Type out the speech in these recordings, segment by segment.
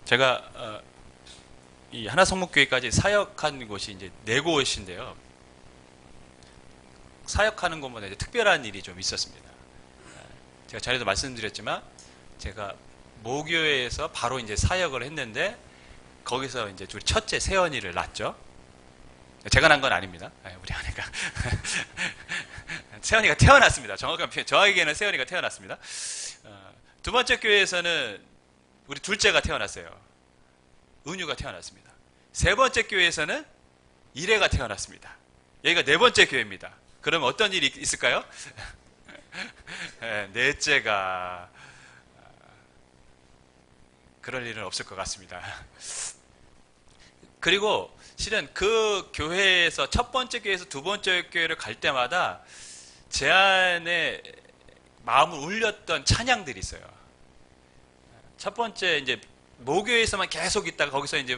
제가 이 하나성목교회까지 사역한 곳이 이제 4곳인데요. 사역하는 곳마다 이제 특별한 일이 좀 있었습니다. 제가 전에도 말씀드렸지만 제가 모교회에서 바로 이제 사역을 했는데 거기서 이제 우리 첫째 세연이를 낳았죠. 제가 낳은 건 아닙니다. 우리 아내가 세연이가 태어났습니다. 정확한 표현, 저에게는 세연이가 태어났습니다. 두 번째 교회에서는 우리 둘째가 태어났어요. 은유가 태어났습니다. 세 번째 교회에서는 이래가 태어났습니다. 여기가 네 번째 교회입니다. 그럼 어떤 일이 있을까요? 넷째가 그럴 일은 없을 것 같습니다. 그리고 실은 그 교회에서 첫 번째 교회에서 두 번째 교회를 갈 때마다 제 안에 마음을 울렸던 찬양들이 있어요. 첫 번째 이제 모교회에서만 계속 있다가 거기서 이제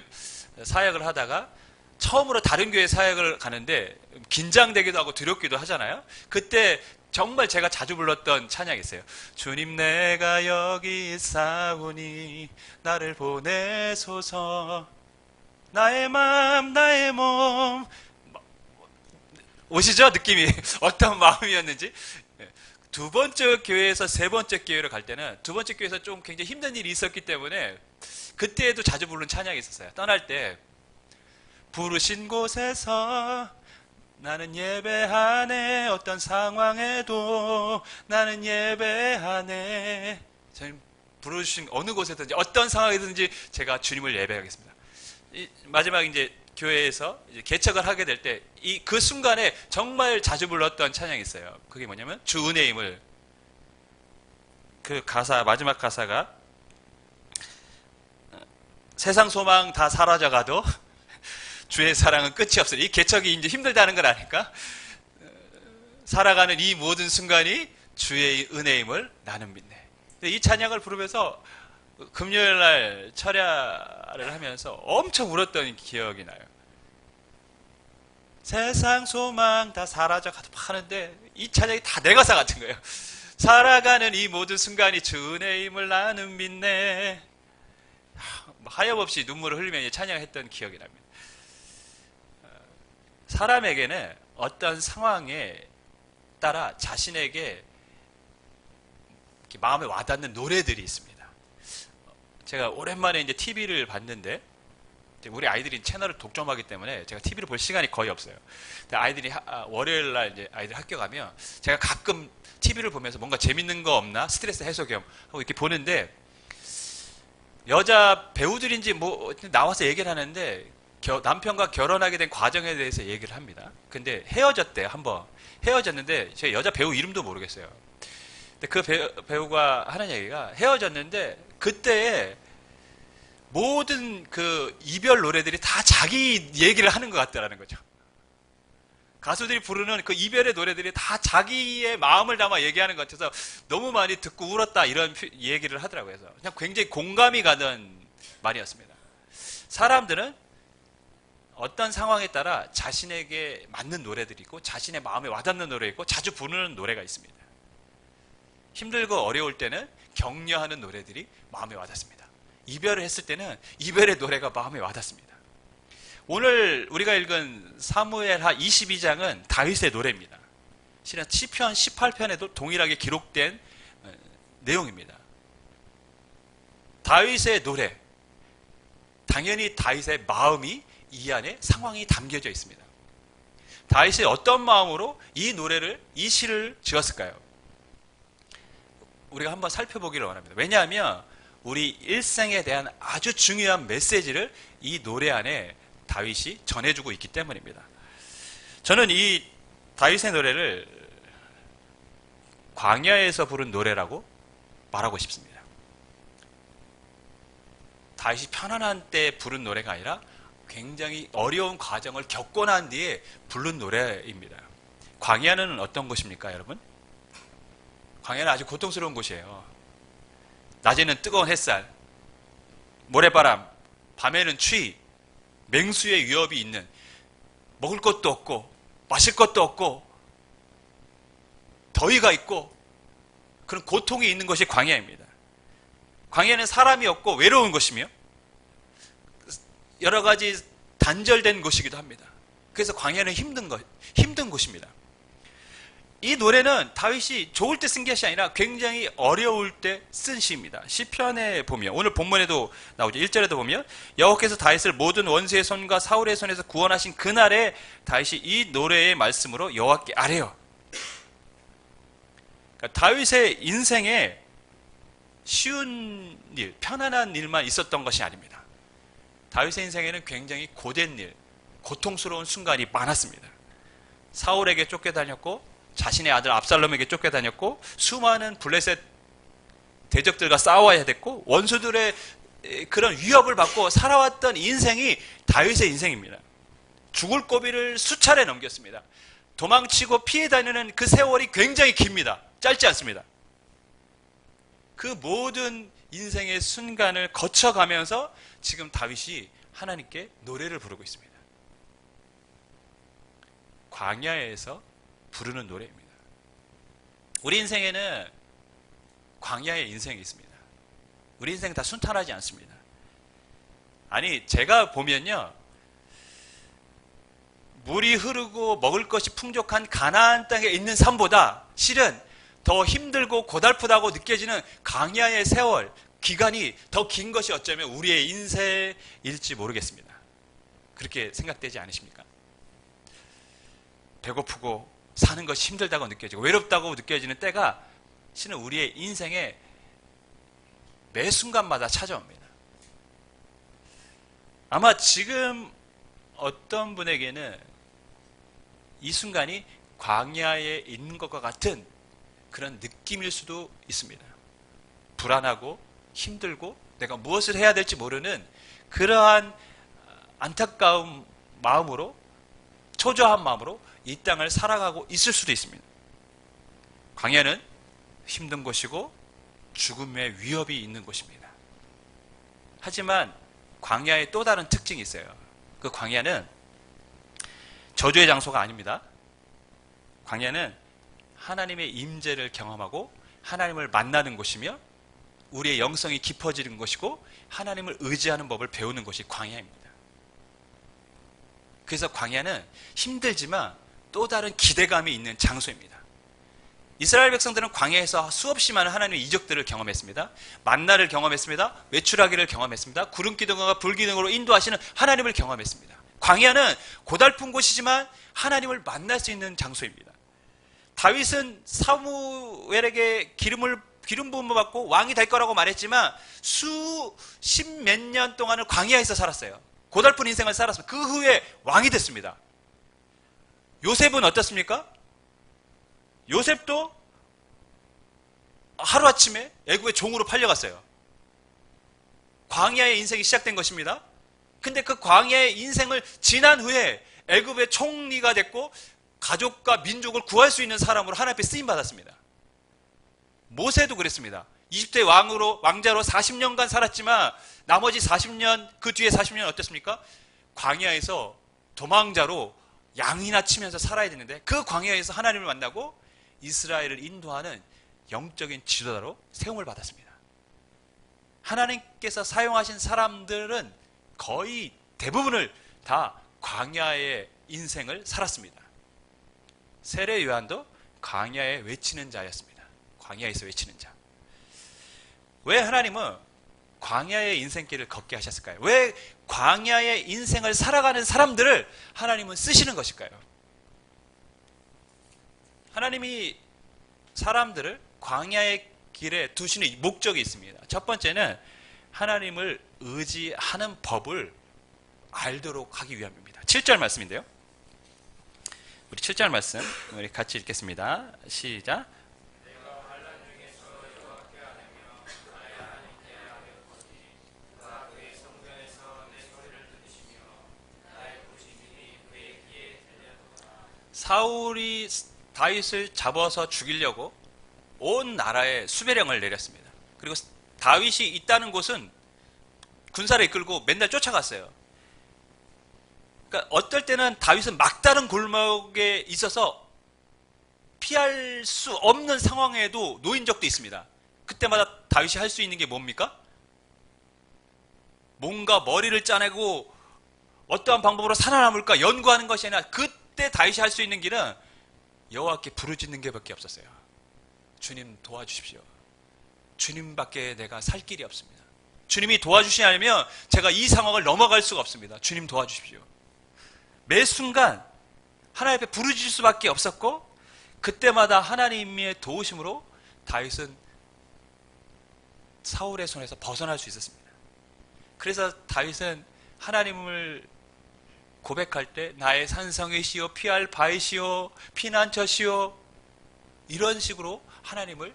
사역을 하다가 처음으로 다른 교회 사역을 가는데 긴장되기도 하고 두렵기도 하잖아요. 그때 정말 제가 자주 불렀던 찬양이 있어요. 주님 내가 여기 있사오니 나를 보내소서 나의 맘 나의 몸. 오시죠? 느낌이 어떤 마음이었는지. 두 번째 교회에서 세 번째 교회를 갈 때는 두 번째 교회에서 좀 굉장히 힘든 일이 있었기 때문에 그때에도 자주 부르는 찬양이 있었어요. 떠날 때 부르신 곳에서 나는 예배하네 어떤 상황에도 나는 예배하네. 저는 부르신 어느 곳에든지 어떤 상황이든지 제가 주님을 예배하겠습니다. 마지막 이제 교회에서 이제 개척을 하게 될 때 그 순간에 정말 자주 불렀던 찬양이 있어요. 그게 뭐냐면 주 은혜임을. 그 가사 마지막 가사가 세상 소망 다 사라져가도 주의 사랑은 끝이 없어. 이 개척이 이제 힘들다는 걸 아니까 살아가는 이 모든 순간이 주의 은혜임을 나는 믿네. 이 찬양을 부르면서 금요일 날 철야를 하면서 엄청 울었던 기억이 나요. 세상 소망 다 사라져가도 하는데 이 찬양이 다 내 가사 같은 거예요. 살아가는 이 모든 순간이 주 은혜임을 나는 믿네. 하염없이 눈물을 흘리며 찬양했던 기억이 납니다. 사람에게는 어떤 상황에 따라 자신에게 마음에 와닿는 노래들이 있습니다. 제가 오랜만에 이제 TV를 봤는데 우리 아이들이 채널을 독점하기 때문에 제가 TV를 볼 시간이 거의 없어요. 근데 아이들이 월요일 날 이제 아이들 학교 가면 제가 가끔 TV를 보면서 뭔가 재밌는 거 없나 스트레스 해소 겸 하고 이렇게 보는데 여자 배우들인지 뭐 나와서 얘기를 하는데 남편과 결혼하게 된 과정에 대해서 얘기를 합니다. 근데 헤어졌대요. 한번 헤어졌는데 제가 여자 배우 이름도 모르겠어요. 근데 그 배우가 하는 얘기가 헤어졌는데 그때에 모든 그 이별 노래들이 다 자기 얘기를 하는 것 같다라는 거죠. 가수들이 부르는 그 이별의 노래들이 다 자기의 마음을 담아 얘기하는 것 같아서 너무 많이 듣고 울었다 이런 얘기를 하더라고요. 그래서 그냥 굉장히 공감이 가는 말이었습니다. 사람들은 어떤 상황에 따라 자신에게 맞는 노래들이 있고 자신의 마음에 와닿는 노래 있고 자주 부르는 노래가 있습니다. 힘들고 어려울 때는 격려하는 노래들이 마음에 와닿습니다. 이별을 했을 때는 이별의 노래가 마음에 와닿습니다. 오늘 우리가 읽은 사무엘하 22장은 다윗의 노래입니다. 실은 시편 18편에도 동일하게 기록된 내용입니다. 다윗의 노래, 당연히 다윗의 마음이 이 안에 상황이 담겨져 있습니다. 다윗이 어떤 마음으로 이 노래를, 이 시를 지었을까요? 우리가 한번 살펴보기를 원합니다. 왜냐하면 우리 일생에 대한 아주 중요한 메시지를 이 노래 안에 다윗이 전해주고 있기 때문입니다. 저는 이 다윗의 노래를 광야에서 부른 노래라고 말하고 싶습니다. 다윗이 편안한 때 부른 노래가 아니라 굉장히 어려운 과정을 겪고 난 뒤에 부른 노래입니다. 광야는 어떤 곳입니까, 여러분? 광야는 아주 고통스러운 곳이에요. 낮에는 뜨거운 햇살, 모래바람, 밤에는 추위, 맹수의 위협이 있는, 먹을 것도 없고 마실 것도 없고 더위가 있고 그런 고통이 있는 것이 광야입니다. 광야는 사람이 없고 외로운 곳이며 여러 가지 단절된 곳이기도 합니다. 그래서 광야는 힘든 곳입니다. 이 노래는 다윗이 좋을 때 쓴 것이 아니라 굉장히 어려울 때 쓴 시입니다. 시편에 보면, 오늘 본문에도 나오죠. 1절에도 보면 여호와께서 다윗을 모든 원수의 손과 사울의 손에서 구원하신 그날에 다윗이 이 노래의 말씀으로 여호와께 아뢰어. 그러니까 다윗의 인생에 쉬운 일, 편안한 일만 있었던 것이 아닙니다. 다윗의 인생에는 굉장히 고된 일, 고통스러운 순간이 많았습니다. 사울에게 쫓겨다녔고, 자신의 아들 압살롬에게 쫓겨다녔고, 수많은 블레셋 대적들과 싸워야 됐고, 원수들의 그런 위협을 받고 살아왔던 인생이 다윗의 인생입니다. 죽을 고비를 수차례 넘겼습니다. 도망치고 피해 다니는 그 세월이 굉장히 깁니다. 짧지 않습니다. 그 모든 인생의 순간을 거쳐가면서 지금 다윗이 하나님께 노래를 부르고 있습니다. 광야에서 부르는 노래입니다. 우리 인생에는 광야의 인생이 있습니다. 우리 인생 다 순탄하지 않습니다. 아니, 제가 보면요, 물이 흐르고 먹을 것이 풍족한 가나안 땅에 있는 삶보다 실은 더 힘들고 고달프다고 느껴지는 광야의 세월, 기간이 더 긴 것이 어쩌면 우리의 인생일지 모르겠습니다. 그렇게 생각되지 않으십니까? 배고프고 사는 것이 힘들다고 느껴지고 외롭다고 느껴지는 때가 실은 우리의 인생의 매 순간마다 찾아옵니다. 아마 지금 어떤 분에게는 이 순간이 광야에 있는 것과 같은 그런 느낌일 수도 있습니다. 불안하고 힘들고 내가 무엇을 해야 될지 모르는 그러한 안타까운 마음으로, 초조한 마음으로 이 땅을 살아가고 있을 수도 있습니다. 광야는 힘든 곳이고 죽음의 위협이 있는 곳입니다. 하지만 광야에 또 다른 특징이 있어요. 그 광야는 저주의 장소가 아닙니다. 광야는 하나님의 임재를 경험하고 하나님을 만나는 곳이며 우리의 영성이 깊어지는 곳이고 하나님을 의지하는 법을 배우는 곳이 광야입니다. 그래서 광야는 힘들지만 또 다른 기대감이 있는 장소입니다. 이스라엘 백성들은 광야에서 수없이 많은 하나님의 이적들을 경험했습니다. 만나를 경험했습니다. 외출하기를 경험했습니다. 구름기둥과 불기둥으로 인도하시는 하나님을 경험했습니다. 광야는 고달픈 곳이지만 하나님을 만날 수 있는 장소입니다. 다윗은 사무엘에게 기름 부음을 받고 왕이 될 거라고 말했지만 십몇 년 동안을 광야에서 살았어요. 고달픈 인생을 살았습니다. 그 후에 왕이 됐습니다. 요셉은 어떻습니까? 요셉도 하루아침에 애굽의 종으로 팔려갔어요. 광야의 인생이 시작된 것입니다. 근데 그 광야의 인생을 지난 후에 애굽의 총리가 됐고 가족과 민족을 구할 수 있는 사람으로 하나님 앞에 쓰임받았습니다. 모세도 그랬습니다. 이집트의 왕자로 40년간 살았지만 나머지 40년, 그 뒤에 40년 어땠습니까? 광야에서 도망자로 양이나 치면서 살아야 되는데 그 광야에서 하나님을 만나고 이스라엘을 인도하는 영적인 지도자로 세움을 받았습니다. 하나님께서 사용하신 사람들은 거의 대부분을 다 광야의 인생을 살았습니다. 세례 요한도 광야에 외치는 자였습니다. 광야에서 외치는 자. 왜 하나님은 광야의 인생길을 걷게 하셨을까요? 왜 광야의 인생을 살아가는 사람들을 하나님은 쓰시는 것일까요? 하나님이 사람들을 광야의 길에 두시는 목적이 있습니다. 첫 번째는 하나님을 의지하는 법을 알도록 하기 위함입니다. 7절 말씀인데요. 우리 7절 말씀 우리 같이 읽겠습니다. 시작. 사울이 다윗을 잡아서 죽이려고 온 나라에 수배령을 내렸습니다. 그리고 다윗이 있다는 곳은 군사를 이끌고 맨날 쫓아갔어요. 그러니까 어떨 때는 다윗은 막다른 골목에 있어서 피할 수 없는 상황에도 놓인 적도 있습니다. 그때마다 다윗이 할 수 있는 게 뭡니까? 뭔가 머리를 짜내고 어떠한 방법으로 살아남을까 연구하는 것이 아니라 그때 다윗이 할 수 있는 길은 여호와께 부르짖는 게밖에 없었어요. 주님 도와주십시오. 주님밖에 내가 살 길이 없습니다. 주님이 도와주시지 않으면 제가 이 상황을 넘어갈 수가 없습니다. 주님 도와주십시오. 매 순간 하나님 앞에 부르짖을 수밖에 없었고, 그때마다 하나님의 도우심으로 다윗은 사울의 손에서 벗어날 수 있었습니다. 그래서 다윗은 하나님을 고백할 때 나의 산성이시오, 피할 바위시오, 피난처시오, 이런 식으로 하나님을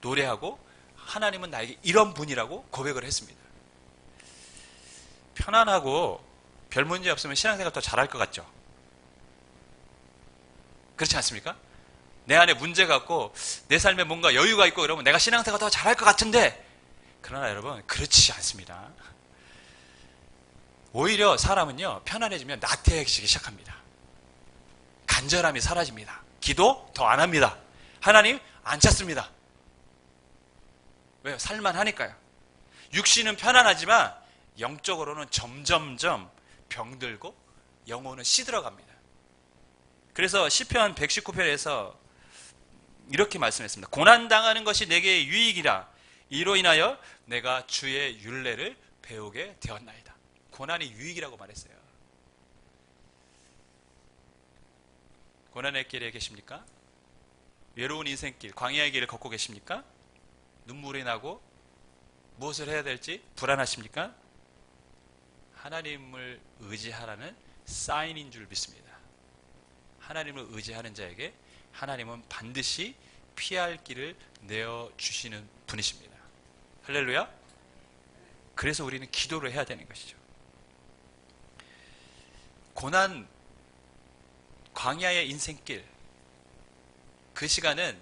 노래하고 하나님은 나에게 이런 분이라고 고백을 했습니다. 편안하고 별 문제 없으면 신앙생활 더 잘할 것 같죠? 그렇지 않습니까? 내 안에 문제가 없고 내 삶에 뭔가 여유가 있고 그러면 내가 신앙생활 더 잘할 것 같은데, 그러나 여러분 그렇지 않습니다. 오히려 사람은요, 편안해지면 나태해지기 시작합니다. 간절함이 사라집니다. 기도 더 안 합니다. 하나님 안 찾습니다. 왜요? 살만하니까요. 육신은 편안하지만 영적으로는 점점점 병들고 영혼은 시들어갑니다. 그래서 시편 119편에서 이렇게 말씀했습니다. 고난당하는 것이 내게 유익이라. 이로 인하여 내가 주의 율례를 배우게 되었나이다. 고난이 유익이라고 말했어요. 고난의 길에 계십니까? 외로운 인생길, 광야의 길을 걷고 계십니까? 눈물이 나고 무엇을 해야 될지 불안하십니까? 하나님을 의지하라는 사인인 줄 믿습니다. 하나님을 의지하는 자에게 하나님은 반드시 피할 길을 내어주시는 분이십니다. 할렐루야. 그래서 우리는 기도를 해야 되는 것이죠. 고난, 광야의 인생길, 그 시간은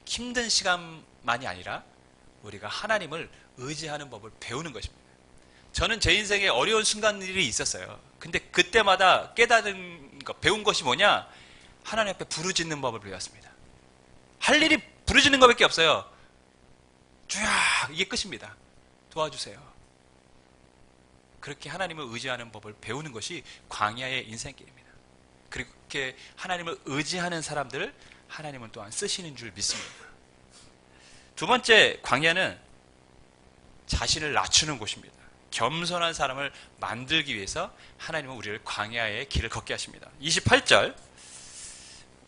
힘든 시간만이 아니라 우리가 하나님을 의지하는 법을 배우는 것입니다. 저는 제 인생에 어려운 순간들이 있었어요. 근데 그때마다 깨달은 것, 배운 것이 뭐냐? 하나님 앞에 부르짖는 법을 배웠습니다. 할 일이 부르짖는 것밖에 없어요. 쫙, 이게 끝입니다. 도와주세요. 그렇게 하나님을 의지하는 법을 배우는 것이 광야의 인생길입니다. 그렇게 하나님을 의지하는 사람들을 하나님은 또한 쓰시는 줄 믿습니다. 두 번째, 광야는 자신을 낮추는 곳입니다. 겸손한 사람을 만들기 위해서 하나님은 우리를 광야의 길을 걷게 하십니다. 28절,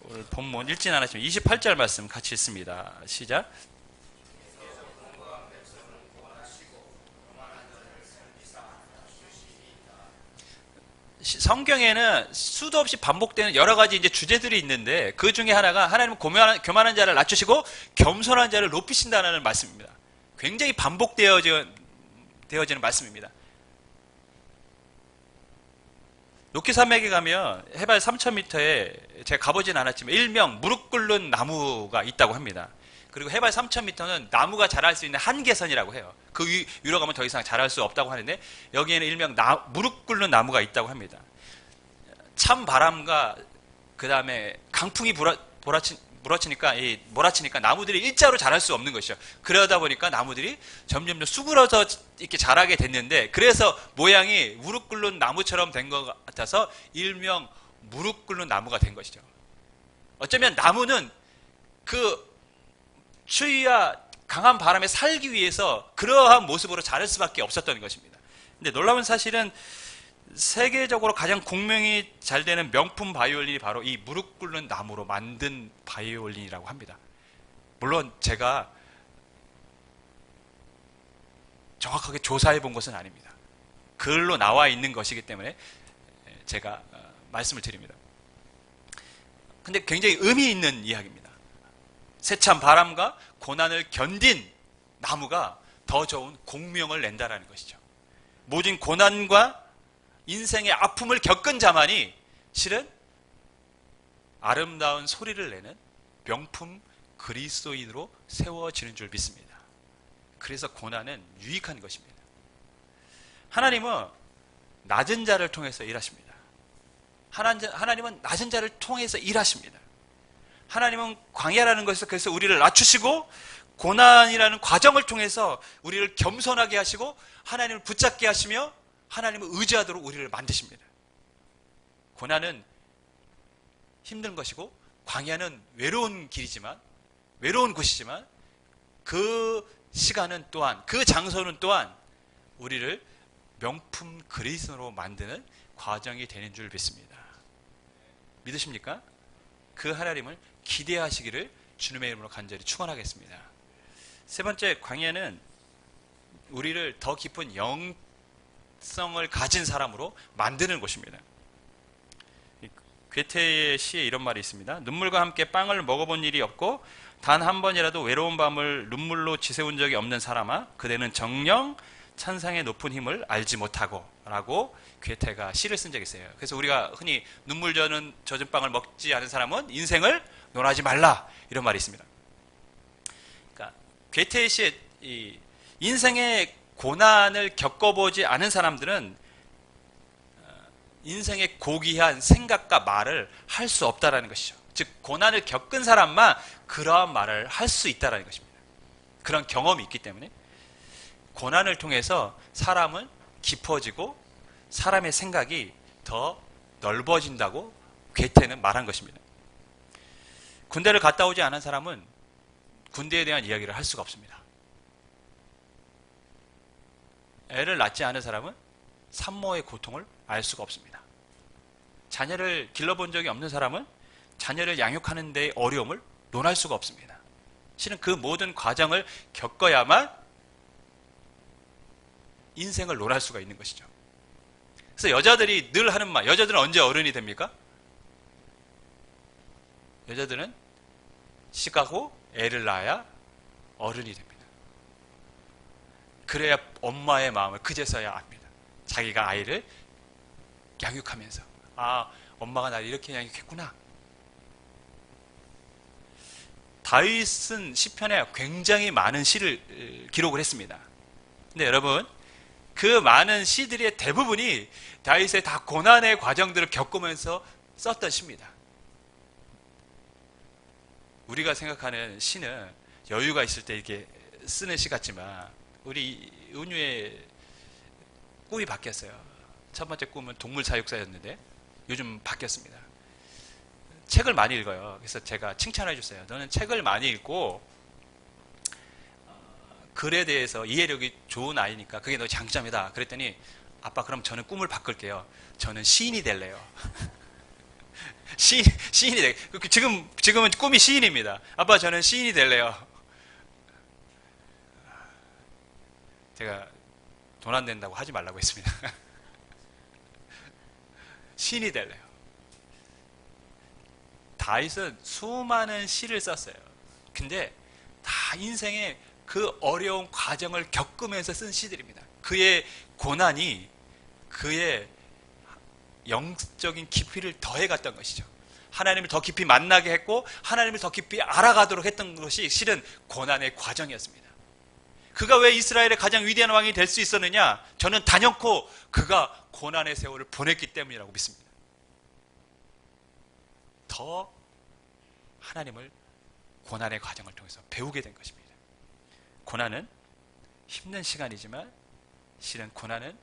오늘 본문 읽진 않았지만 28절 말씀 같이 읽습니다. 시작. 성경에는 수도 없이 반복되는 여러 가지 이제 주제들이 있는데, 그 중에 하나가 하나님은 교만한 자를 낮추시고 겸손한 자를 높이신다는 말씀입니다. 굉장히 반복되어지는 말씀입니다. 노키 산맥에 가면 해발 3,000m에 제가 가보진 않았지만 일명 무릎 꿇는 나무가 있다고 합니다. 그리고 해발 3,000m는 나무가 자랄 수 있는 한계선이라고 해요. 그 위로 가면 더 이상 자랄 수 없다고 하는데, 여기에는 일명 무릎 꿇는 나무가 있다고 합니다. 찬 바람과 그 다음에 강풍이 몰아치니까 나무들이 일자로 자랄 수 없는 것이죠. 그러다 보니까 나무들이 점점 수그러져 이렇게 자라게 됐는데, 그래서 모양이 무릎 꿇는 나무처럼 된 것 같아서 일명 무릎 꿇는 나무가 된 것이죠. 어쩌면 나무는 그 추위와 강한 바람에 살기 위해서 그러한 모습으로 자랄 수밖에 없었던 것입니다. 근데 놀라운 사실은 세계적으로 가장 공명이 잘 되는 명품 바이올린이 바로 이 무릎 꿇는 나무로 만든 바이올린이라고 합니다. 물론 제가 정확하게 조사해 본 것은 아닙니다. 글로 나와 있는 것이기 때문에 제가 말씀을 드립니다. 근데 굉장히 의미 있는 이야기입니다. 세찬 바람과 고난을 견딘 나무가 더 좋은 공명을 낸다라는 것이죠. 모든 고난과 인생의 아픔을 겪은 자만이 실은 아름다운 소리를 내는 명품 그리스도인으로 세워지는 줄 믿습니다. 그래서 고난은 유익한 것입니다. 하나님은 낮은 자를 통해서 일하십니다. 하나님은 낮은 자를 통해서 일하십니다. 하나님은 광야라는 것에서 그래서 우리를 낮추시고 고난이라는 과정을 통해서 우리를 겸손하게 하시고 하나님을 붙잡게 하시며 하나님을 의지하도록 우리를 만드십니다. 고난은 힘든 것이고 광야는 외로운 길이지만, 외로운 곳이지만, 그 시간은 또한, 그 장소는 또한 우리를 명품 그리스도로 만드는 과정이 되는 줄 믿습니다. 믿으십니까? 그 하나님을 기대하시기를 주님의 이름으로 간절히 축원하겠습니다. 세 번째, 광야는 우리를 더 깊은 영성을 가진 사람으로 만드는 곳입니다. 괴테의 시에 이런 말이 있습니다. 눈물과 함께 빵을 먹어본 일이 없고 단 한 번이라도 외로운 밤을 눈물로 지새운 적이 없는 사람아, 그대는 정녕 찬상의 높은 힘을 알지 못하고, 라고 괴테가 시를 쓴 적이 있어요. 그래서 우리가 흔히 눈물 젖은 빵을 먹지 않은 사람은 인생을 논하지 말라, 이런 말이 있습니다. 그러니까 괴테의 시에 이 인생의 고난을 겪어보지 않은 사람들은 인생의 고귀한 생각과 말을 할 수 없다라는 것이죠. 즉 고난을 겪은 사람만 그러한 말을 할 수 있다라는 것입니다. 그런 경험이 있기 때문에 고난을 통해서 사람은 깊어지고 사람의 생각이 더 넓어진다고 괴테는 말한 것입니다. 군대를 갔다 오지 않은 사람은 군대에 대한 이야기를 할 수가 없습니다. 애를 낳지 않은 사람은 산모의 고통을 알 수가 없습니다. 자녀를 길러본 적이 없는 사람은 자녀를 양육하는 데의 어려움을 논할 수가 없습니다. 실은 그 모든 과정을 겪어야만 인생을 논할 수가 있는 것이죠. 그래서 여자들이 늘 하는 말, 여자들은 언제 어른이 됩니까? 여자들은 시가고 애를 낳아야 어른이 됩니다. 그래야 엄마의 마음을 그제서야 압니다. 자기가 아이를 양육하면서, 아, 엄마가 나를 이렇게 양육했구나. 다윗은 시편에 굉장히 많은 시를 기록을 했습니다. 근데 여러분, 그 많은 시들의 대부분이 다윗의 다 고난의 과정들을 겪으면서 썼던 시입니다. 우리가 생각하는 시는 여유가 있을 때 이렇게 쓰는 시 같지만, 우리 은유의 꿈이 바뀌었어요. 첫 번째 꿈은 동물 사육사였는데 요즘 바뀌었습니다. 책을 많이 읽어요. 그래서 제가 칭찬해 줬어요. 너는 책을 많이 읽고 글에 대해서 이해력이 좋은 아이니까 그게 너 장점이다. 그랬더니 아빠, 그럼 저는 꿈을 바꿀게요. 저는 시인이 될래요. 시인이 돼. 지금은 꿈이 시인입니다. 아빠, 저는 시인이 될래요. 제가 돈 안 된다고 하지 말라고 했습니다. 시인이 될래요. 다윗은 수많은 시를 썼어요. 근데 다 인생의 그 어려운 과정을 겪으면서 쓴 시들입니다. 그의 고난이 그의 영적인 깊이를 더해갔던 것이죠. 하나님을 더 깊이 만나게 했고 하나님을 더 깊이 알아가도록 했던 것이 실은 고난의 과정이었습니다. 그가 왜 이스라엘의 가장 위대한 왕이 될 수 있었느냐? 저는 단연코 그가 고난의 세월을 보냈기 때문이라고 믿습니다. 더 하나님을 고난의 과정을 통해서 배우게 된 것입니다. 고난은 힘든 시간이지만 실은 고난은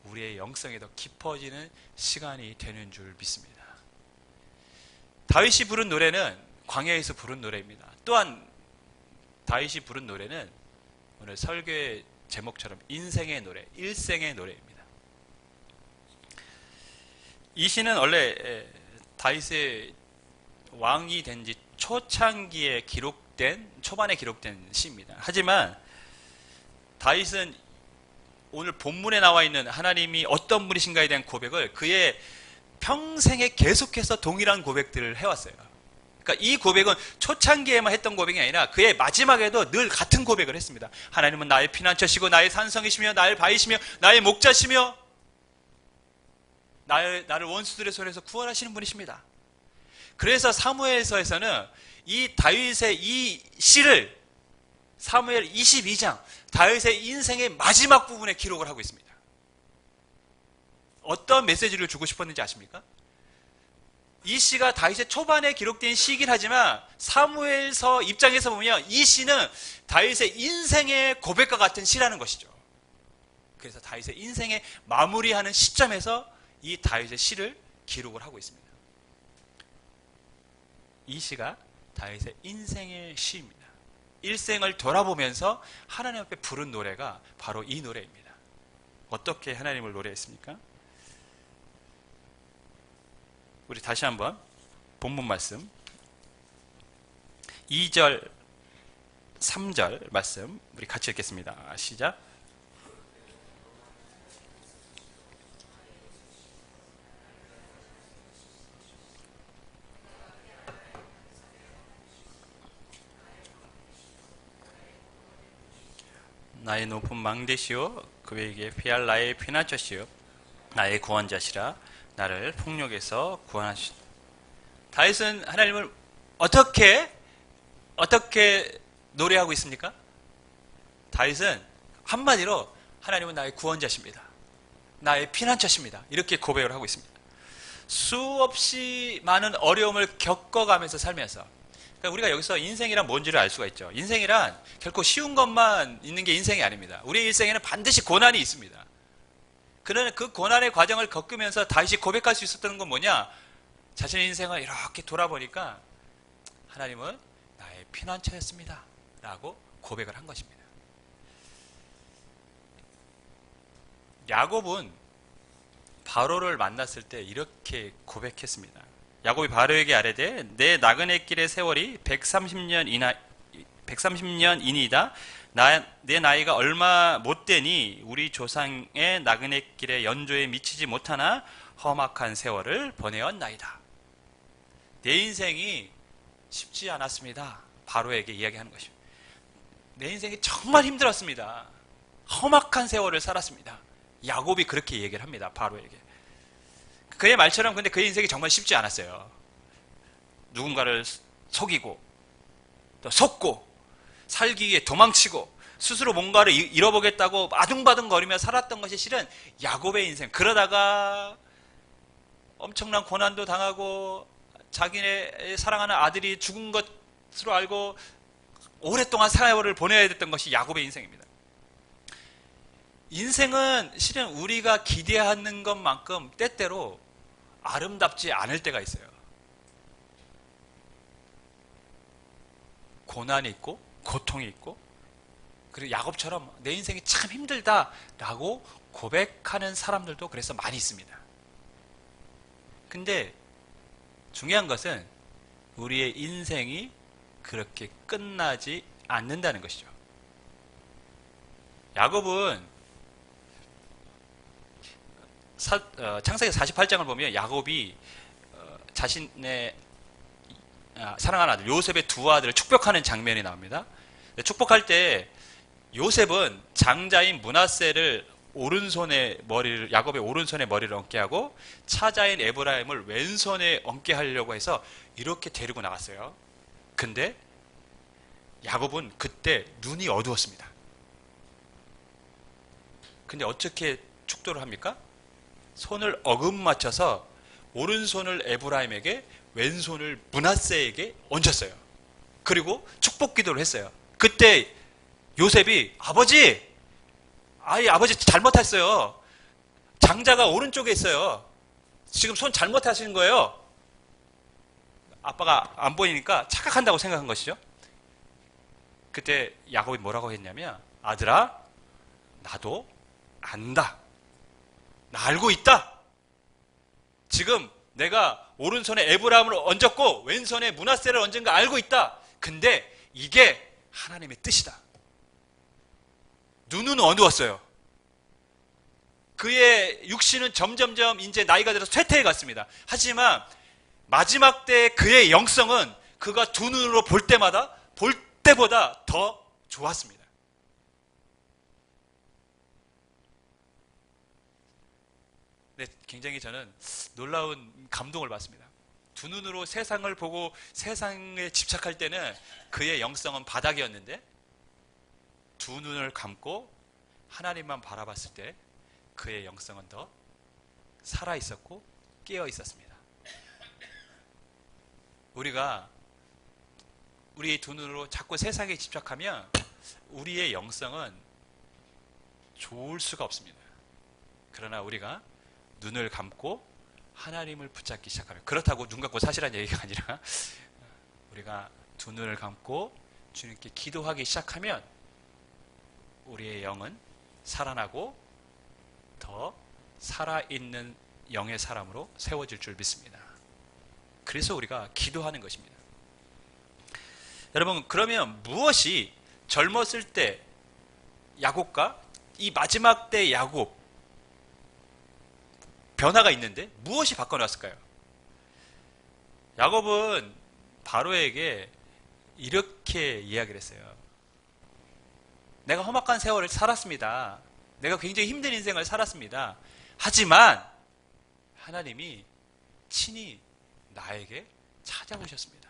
우리의 영성에 더 깊어지는 시간이 되는 줄 믿습니다. 다윗이 부른 노래는 광야에서 부른 노래입니다. 또한 다윗이 부른 노래는 오늘 설교의 제목처럼 인생의 노래, 일생의 노래입니다. 이 시는 원래 다윗의 왕이 된 지 초창기에 초반에 기록된 시입니다. 하지만 다윗은 오늘 본문에 나와 있는 하나님이 어떤 분이신가에 대한 고백을 그의 평생에 계속해서 동일한 고백들을 해왔어요. 그러니까 이 고백은 초창기에만 했던 고백이 아니라 그의 마지막에도 늘 같은 고백을 했습니다. 하나님은 나의 피난처시고 나의 산성이시며 나의 바위시며 나의 목자시며 나를 원수들의 손에서 구원하시는 분이십니다. 그래서 사무엘서에서는 이 다윗의 이 시를 사무엘 22장 다윗의 인생의 마지막 부분에 기록을 하고 있습니다. 어떤 메시지를 주고 싶었는지 아십니까? 이 시가 다윗의 초반에 기록된 시이긴 하지만 사무엘서 입장에서 보면 이 시는 다윗의 인생의 고백과 같은 시라는 것이죠. 그래서 다윗의 인생의 마무리하는 시점에서 이 다윗의 시를 기록을 하고 있습니다. 이 시가 다윗의 인생의 시입니다. 일생을 돌아보면서 하나님 앞에 부른 노래가 바로 이 노래입니다. 어떻게 하나님을 노래했습니까? 우리 다시 한번 본문 말씀 2절 3절 말씀 우리 같이 읽겠습니다. 시작. 나의 높은 망대시오 그에게 피할 나의 피난처시오 나의 구원자시라 나를 폭력에서 구원하시오. 다윗은 하나님을 어떻게 노래하고 있습니까? 다윗은 한마디로 하나님은 나의 구원자십니다. 나의 피난처십니다. 이렇게 고백을 하고 있습니다. 수없이 많은 어려움을 겪어가면서 살면서 그러니까 우리가 여기서 인생이란 뭔지를 알 수가 있죠. 인생이란 결코 쉬운 것만 있는 게 인생이 아닙니다. 우리의 일생에는 반드시 고난이 있습니다. 그러나 그 고난의 과정을 겪으면서 다윗이 고백할 수 있었던 건 뭐냐? 자신의 인생을 이렇게 돌아보니까 하나님은 나의 피난처였습니다. 라고 고백을 한 것입니다. 야곱은 바로를 만났을 때 이렇게 고백했습니다. 야곱이 바로에게 아뢰되 내 나그네 길의 세월이 130년이니이다. 내 나이가 얼마 못되니 우리 조상의 나그네 길의 연조에 미치지 못하나 험악한 세월을 보내었나이다. 내 인생이 쉽지 않았습니다. 바로에게 이야기하는 것입니다. 내 인생이 정말 힘들었습니다. 험악한 세월을 살았습니다. 야곱이 그렇게 얘기를 합니다. 바로에게. 그의 말처럼 근데 그의 인생이 정말 쉽지 않았어요. 누군가를 속이고 또 속고 살기 위해 도망치고 스스로 뭔가를 잃어보겠다고 아둥바둥거리며 살았던 것이 실은 야곱의 인생. 그러다가 엄청난 고난도 당하고 자기네 사랑하는 아들이 죽은 것으로 알고 오랫동안 세월을 보내야 됐던 것이 야곱의 인생입니다. 인생은 실은 우리가 기대하는 것만큼 때때로 아름답지 않을 때가 있어요. 고난이 있고 고통이 있고 그리고 야곱처럼 내 인생이 참 힘들다라고 고백하는 사람들도 그래서 많이 있습니다. 근데 중요한 것은 우리의 인생이 그렇게 끝나지 않는다는 것이죠. 야곱은 창세기 48장을 보면 야곱이 자신의 사랑하는 아들 요셉의 두 아들을 축복하는 장면이 나옵니다. 축복할 때 요셉은 장자인 므낫세를 야곱의 오른손에 머리를 얹게 하고 차자인 에브라임을 왼손에 얹게 하려고 해서 이렇게 데리고 나갔어요. 근데 야곱은 그때 눈이 어두웠습니다. 근데 어떻게 축도를 합니까? 손을 어긋맞춰서 오른손을 에브라임에게 왼손을 므낫세에게 얹었어요. 그리고 축복 기도를 했어요. 그때 요셉이 아버지 잘못했어요. 장자가 오른쪽에 있어요. 지금 손 잘못하시는 거예요. 아빠가 안 보이니까 착각한다고 생각한 것이죠. 그때 야곱이 뭐라고 했냐면 아들아 나도 안다. 나 알고 있다. 지금 내가 오른손에 에브라임을 얹었고 왼손에 므낫세를 얹은 거 알고 있다. 근데 이게 하나님의 뜻이다. 눈은 어두웠어요. 그의 육신은 점점점 이제 나이가 들어서 쇠퇴해 갔습니다. 하지만 마지막 때 그의 영성은 그가 두 눈으로 볼 때보다 더 좋았습니다. 네, 굉장히 저는 놀라운 감동을 받습니다. 두 눈으로 세상을 보고 세상에 집착할 때는 그의 영성은 바닥이었는데 두 눈을 감고 하나님만 바라봤을 때 그의 영성은 더 살아있었고 깨어 있었습니다. 우리가 우리의 두 눈으로 자꾸 세상에 집착하면 우리의 영성은 좋을 수가 없습니다. 그러나 우리가 눈을 감고 하나님을 붙잡기 시작하면, 그렇다고 눈 감고 사시라는 얘기가 아니라 우리가 두 눈을 감고 주님께 기도하기 시작하면 우리의 영은 살아나고 더 살아있는 영의 사람으로 세워질 줄 믿습니다. 그래서 우리가 기도하는 것입니다. 여러분, 그러면 무엇이 젊었을 때 야곱과 이 마지막 때 야곱 변화가 있는데 무엇이 바꿔놨을까요? 야곱은 바로에게 이렇게 이야기를 했어요. 내가 험악한 세월을 살았습니다. 내가 굉장히 힘든 인생을 살았습니다. 하지만 하나님이 친히 나에게 찾아오셨습니다.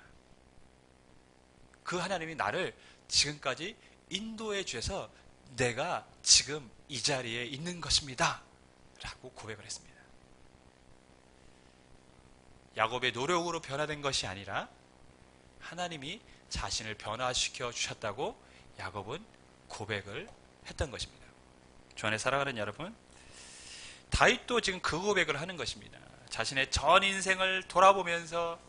그 하나님이 나를 지금까지 인도해 주셔서 내가 지금 이 자리에 있는 것입니다. 라고 고백을 했습니다. 야곱의 노력으로 변화된 것이 아니라 하나님이 자신을 변화시켜 주셨다고 야곱은 고백을 했던 것입니다. 주 안에 사랑하는 여러분, 다윗도 지금 그 고백을 하는 것입니다. 자신의 전 인생을 돌아보면서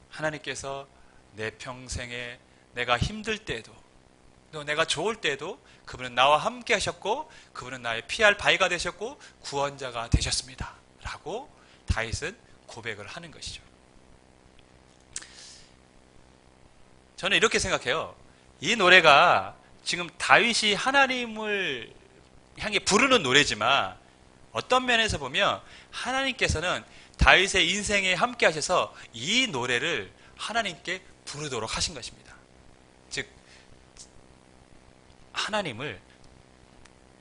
하나님께서 내 평생에 내가 힘들 때에도 또 내가 좋을 때에도 그분은 나와 함께 하셨고 그분은 나의 피할 바위가 되셨고 구원자가 되셨습니다. 라고 다윗은 고백을 하는 것이죠. 저는 이렇게 생각해요. 이 노래가 지금 다윗이 하나님을 향해 부르는 노래지만 어떤 면에서 보면 하나님께서는 다윗의 인생에 함께 하셔서 이 노래를 하나님께 부르도록 하신 것입니다. 즉 하나님을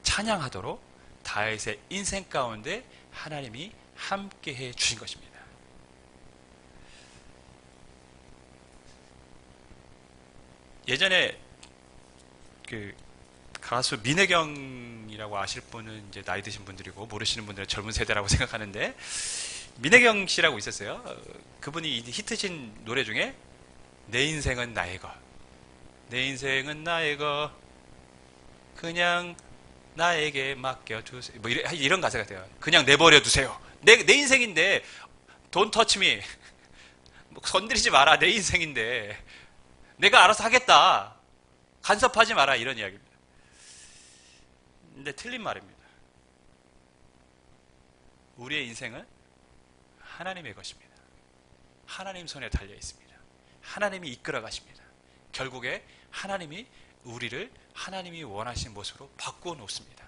찬양하도록 다윗의 인생 가운데 하나님이 함께해 주신 것입니다. 예전에 그 가수 민혜경이라고 아실 분은 이제 나이 드신 분들이고 모르시는 분들은 젊은 세대라고 생각하는데, 민혜경 씨라고 있었어요. 그분이 히트신 노래 중에 내 인생은 나의 것, 내 인생은 나의 것, 그냥 나에게 맡겨주세요. 뭐 이런 가사가 돼요. 그냥 내버려 두세요. 내 인생인데 Don't touch me. 뭐 건드리지 마라. 내 인생인데 내가 알아서 하겠다. 간섭하지 마라. 이런 이야기입니다. 근데 틀린 말입니다. 우리의 인생은 하나님의 것입니다. 하나님 손에 달려 있습니다. 하나님이 이끌어 가십니다. 결국에 하나님이 우리를 하나님이 원하시는 모습으로 바꾸어 놓습니다.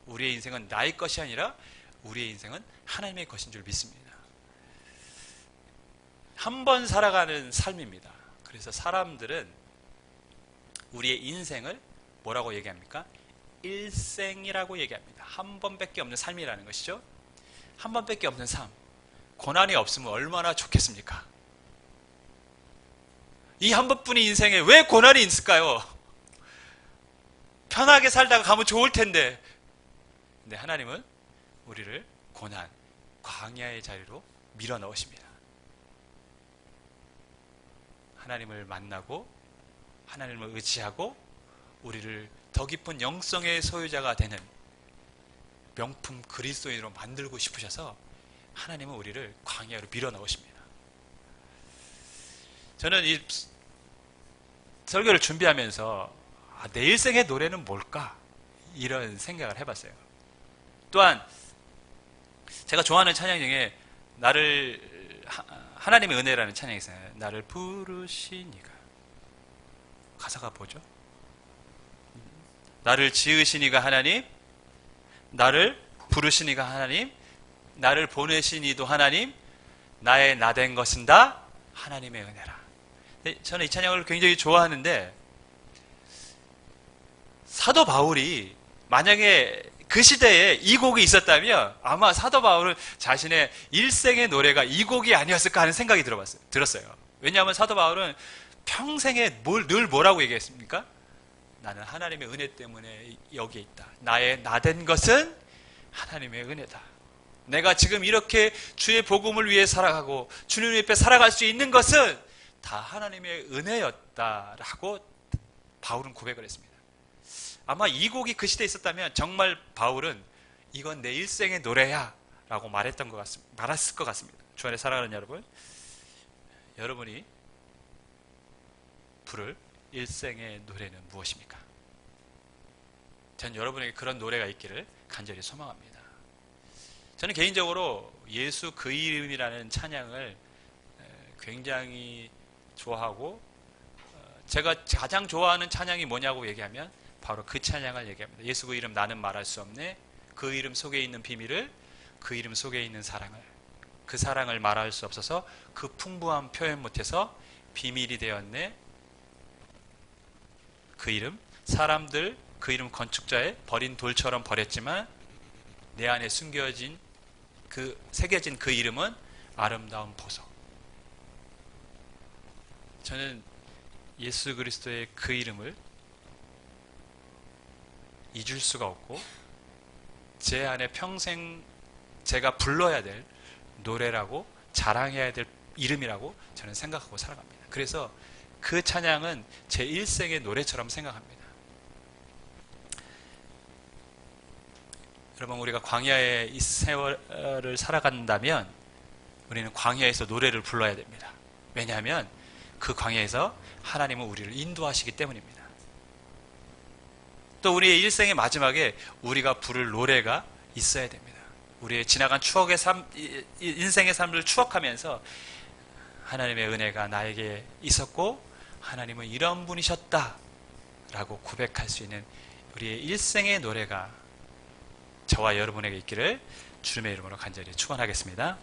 우리의 인생은 나의 것이 아니라 우리의 인생은 하나님의 것인 줄 믿습니다. 한 번 살아가는 삶입니다. 그래서 사람들은 우리의 인생을 뭐라고 얘기합니까? 일생이라고 얘기합니다. 한 번밖에 없는 삶이라는 것이죠. 한 번밖에 없는 삶. 고난이 없으면 얼마나 좋겠습니까? 이 한 번뿐인 인생에 왜 고난이 있을까요? 편하게 살다가 가면 좋을 텐데. 근데 하나님은 우리를 고난, 광야의 자리로 밀어 넣으십니다. 하나님을 만나고 하나님을 의지하고 우리를 더 깊은 영성의 소유자가 되는 명품 그리스도인으로 만들고 싶으셔서 하나님은 우리를 광야로 밀어 넣으십니다. 저는 이 설교를 준비하면서 내 일생의 노래는 뭘까? 이런 생각을 해봤어요. 또한 제가 좋아하는 찬양 중에 하나님의 은혜라는 찬양이 있어요. 나를 부르시니가. 가사가 뭐죠? 나를 지으시니가 하나님, 나를 부르시니가 하나님, 나를 보내시니도 하나님, 나의 나 된 것은 다 하나님의 은혜라. 저는 이 찬양을 굉장히 좋아하는데, 사도 바울이 만약에 그 시대에 이 곡이 있었다면 아마 사도 바울은 자신의 일생의 노래가 이 곡이 아니었을까 하는 생각이 들었어요. 왜냐하면 사도 바울은 평생에 늘 뭐라고 얘기했습니까? 나는 하나님의 은혜 때문에 여기에 있다. 나의 나 된 것은 하나님의 은혜다. 내가 지금 이렇게 주의 복음을 위해 살아가고 주님 옆에 살아갈 수 있는 것은 다 하나님의 은혜였다라고 바울은 고백을 했습니다. 아마 이 곡이 그 시대에 있었다면 정말 바울은 이건 내 일생의 노래야 라고 말했을 것 같습니다. 주 안에 사랑하는 여러분, 여러분이 부를 일생의 노래는 무엇입니까? 전 여러분에게 그런 노래가 있기를 간절히 소망합니다. 저는 개인적으로 예수 그 이름이라는 찬양을 굉장히 좋아하고, 제가 가장 좋아하는 찬양이 뭐냐고 얘기하면 바로 그 찬양을 얘기합니다. 예수 그 이름 나는 말할 수 없네. 그 이름 속에 있는 비밀을, 그 이름 속에 있는 사랑을, 그 사랑을 말할 수 없어서 그 풍부한 표현 못해서 비밀이 되었네. 그 이름, 사람들 그 이름 건축자의 버린 돌처럼 버렸지만 내 안에 숨겨진 새겨진 그 이름은 아름다운 보석. 저는 예수 그리스도의 그 이름을 잊을 수가 없고 제 안에 평생 제가 불러야 될 노래라고 자랑해야 될 이름이라고 저는 생각하고 살아갑니다. 그래서 그 찬양은 제 일생의 노래처럼 생각합니다. 여러분, 우리가 광야의 이 세월을 살아간다면 우리는 광야에서 노래를 불러야 됩니다. 왜냐하면 그 광야에서 하나님은 우리를 인도하시기 때문입니다. 또 우리의 일생의 마지막에 우리가 부를 노래가 있어야 됩니다. 우리의 지나간 추억의 인생의 삶을 추억하면서 하나님의 은혜가 나에게 있었고 하나님은 이런 분이셨다 라고 고백할 수 있는 우리의 일생의 노래가 저와 여러분에게 있기를 주님의 이름으로 간절히 축원하겠습니다.